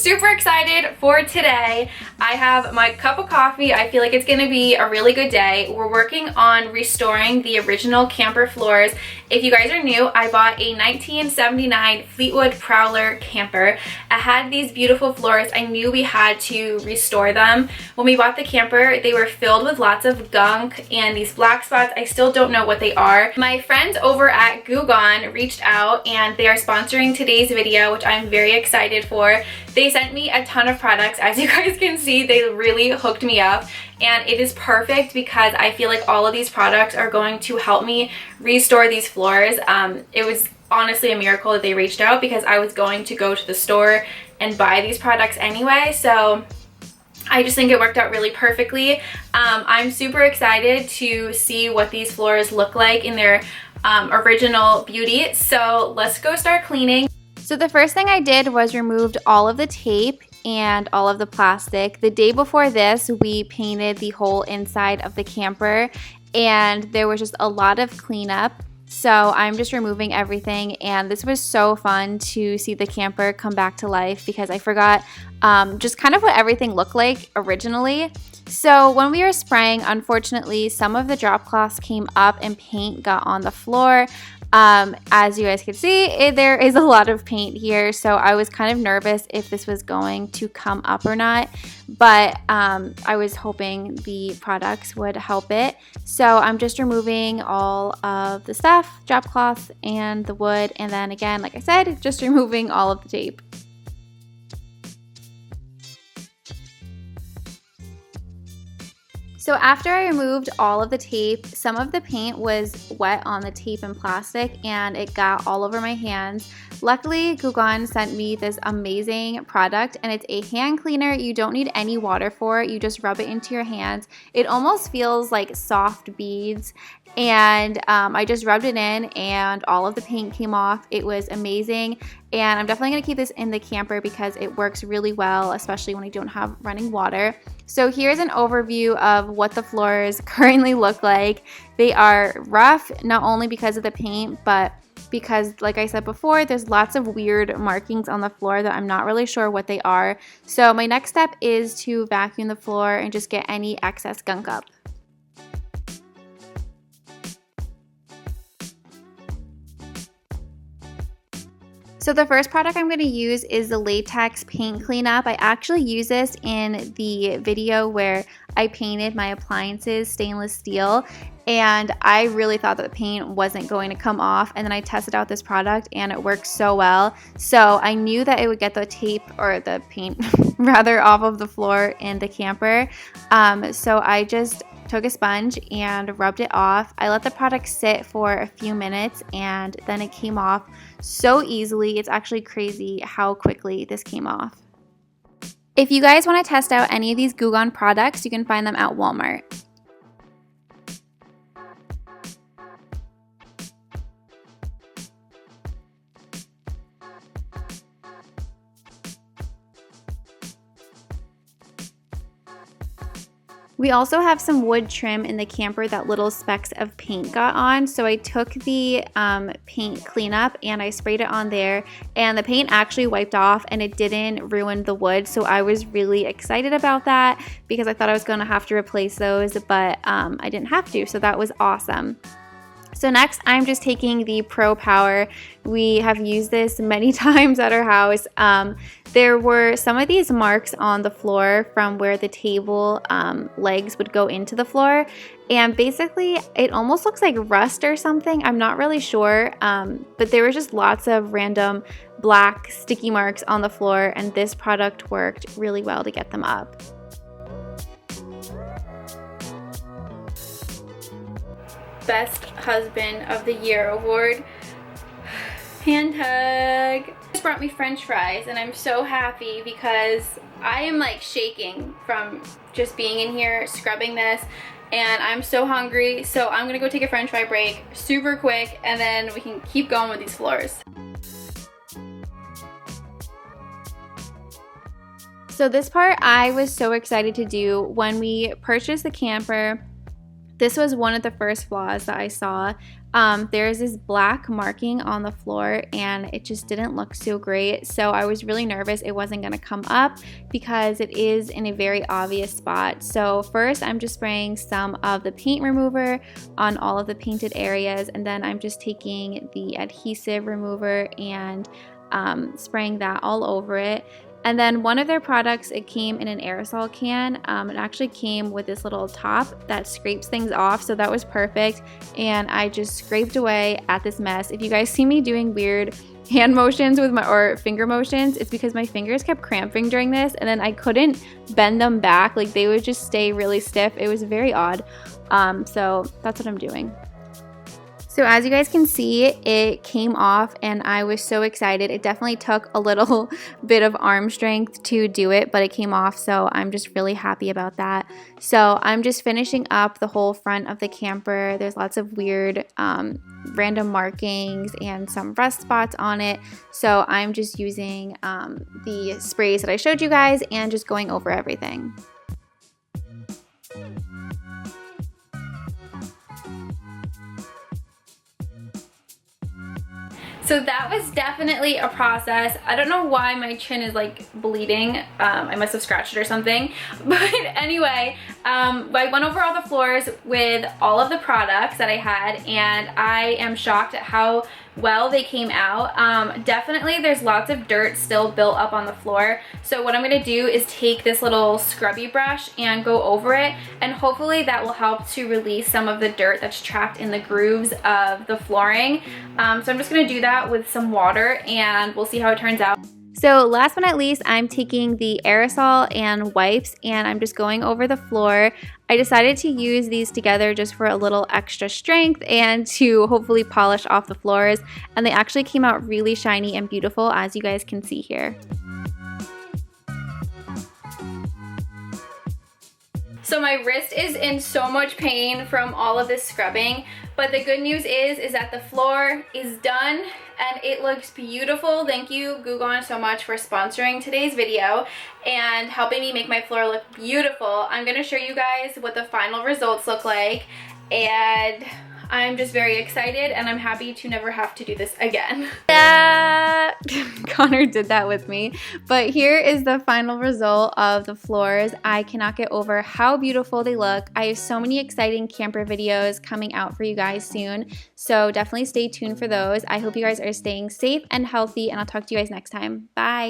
super excited for today. I have my cup of coffee. I feel like it's gonna be a really good day. We're working on restoring the original camper floors. If you guys are new, I bought a 1979 Fleetwood Prowler camper. It had these beautiful floors. I knew we had to restore them. When we bought the camper, they were filled with lots of gunk and these black spots. I still don't know what they are. My friends over at Goo Gone reached out and they are sponsoring today's video, which I'm very excited for. They sent me a ton of products. As you guys can see, they really hooked me up, and it is perfect because I feel like all of these products are going to help me restore these floors. It was honestly a miracle that they reached out because I was going to go to the store and buy these products anyway, so I just think it worked out really perfectly. I'm super excited to see what these floors look like in their original beauty, so let's go start cleaning. So the first thing I did was removed all of the tape and all of the plastic. The day before this, we painted the whole inside of the camper and there was just a lot of cleanup. So I'm just removing everything, and this was so fun to see the camper come back to life because I forgot just kind of what everything looked like originally. So when we were spraying, unfortunately, some of the drop cloths came up and paint got on the floor. As you guys can see, there is a lot of paint here, so I was kind of nervous if this was going to come up or not, but I was hoping the products would help it. So I'm just removing all of the stuff, drop cloth and the wood, and then again, like I said, just removing all of the tape. So after I removed all of the tape, some of the paint was wet on the tape and plastic and it got all over my hands. Luckily, Goo Gone sent me this amazing product, and it's a hand cleaner. You don't need any water for it. You just rub it into your hands. It almost feels like soft beads, and I just rubbed it in and all of the paint came off. It was amazing, and I'm definitely going to keep this in the camper because it works really well, especially when I don't have running water. So here's an overview of what the floors currently look like. They are rough, not only because of the paint, but because, like I said before, there's lots of weird markings on the floor that I'm not really sure what they are. So my next step is to vacuum the floor and just get any excess gunk up. So the first product I'm going to use is the Latex paint cleanup. I actually use this in the video where I painted my appliances stainless steel, and I really thought that the paint wasn't going to come off, and then I tested out this product and it works so well. So I knew that it would get the tape, or the paint rather, off of the floor in the camper. So I just took a sponge and rubbed it off. I let the product sit for a few minutes and then it came off so easily. It's actually crazy how quickly this came off. If you guys want to test out any of these Goo Gone products, you can find them at Walmart. We also have some wood trim in the camper that little specks of paint got on, so I took the paint cleanup and I sprayed it on there, and the paint actually wiped off and it didn't ruin the wood, so I was really excited about that because I thought I was going to have to replace those, but I didn't have to, so that was awesome. So next, I'm just taking the Pro-Power. We have used this many times at our house. There were some of these marks on the floor from where the table legs would go into the floor. And basically, it almost looks like rust or something. I'm not really sure. But there were just lots of random black sticky marks on the floor. And this product worked really well to get them up. Best Husband of the Year award. Hand hug. Just brought me french fries and I'm so happy because I am like shaking from just being in here scrubbing this, and I'm so hungry, so I'm gonna go take a french fry break super quick and then we can keep going with these floors. So this part I was so excited to do. When we purchased the camper, This was one of the first flaws that I saw. There's this black marking on the floor and it just didn't look so great. So I was really nervous it wasn't gonna come up because it is in a very obvious spot. So first I'm just spraying some of the paint remover on all of the painted areas, and then I'm just taking the adhesive remover and spraying that all over it. And then one of their products, it came in an aerosol can. It actually came with this little top that scrapes things off, so that was perfect. And I just scraped away at this mess. If you guys see me doing weird hand motions with or finger motions, it's because my fingers kept cramping during this, and then I couldn't bend them back. Like, they would just stay really stiff. It was very odd. So that's what I'm doing. So as you guys can see, it came off and I was so excited. It definitely took a little bit of arm strength to do it, but it came off, so I'm just really happy about that. So I'm just finishing up the whole front of the camper. There's lots of weird random markings and some rust spots on it. So I'm just using the sprays that I showed you guys and just going over everything. So that was definitely a process. I don't know why my chin is like bleeding. I must have scratched it or something. But anyway, I went over all the floors with all of the products that I had, and I am shocked at how well they came out. Definitely there's lots of dirt still built up on the floor. So what I'm gonna do is take this little scrubby brush and go over it, and hopefully that will help to release some of the dirt that's trapped in the grooves of the flooring. So I'm just gonna do that with some water and we'll see how it turns out. So last but not least, I'm taking the aerosol and wipes and I'm just going over the floor. I decided to use these together just for a little extra strength and to hopefully polish off the floors. And they actually came out really shiny and beautiful, as you guys can see here. So my wrist is in so much pain from all of this scrubbing, but the good news is that the floor is done and it looks beautiful. Thank you, Goo Gone, so much for sponsoring today's video and helping me make my floor look beautiful. I'm gonna show you guys what the final results look like, and I'm just very excited and I'm happy to never have to do this again. Yeah, Connor did that with me. But here is the final result of the floors. I cannot get over how beautiful they look. I have so many exciting camper videos coming out for you guys soon, so definitely stay tuned for those. I hope you guys are staying safe and healthy, and I'll talk to you guys next time. Bye.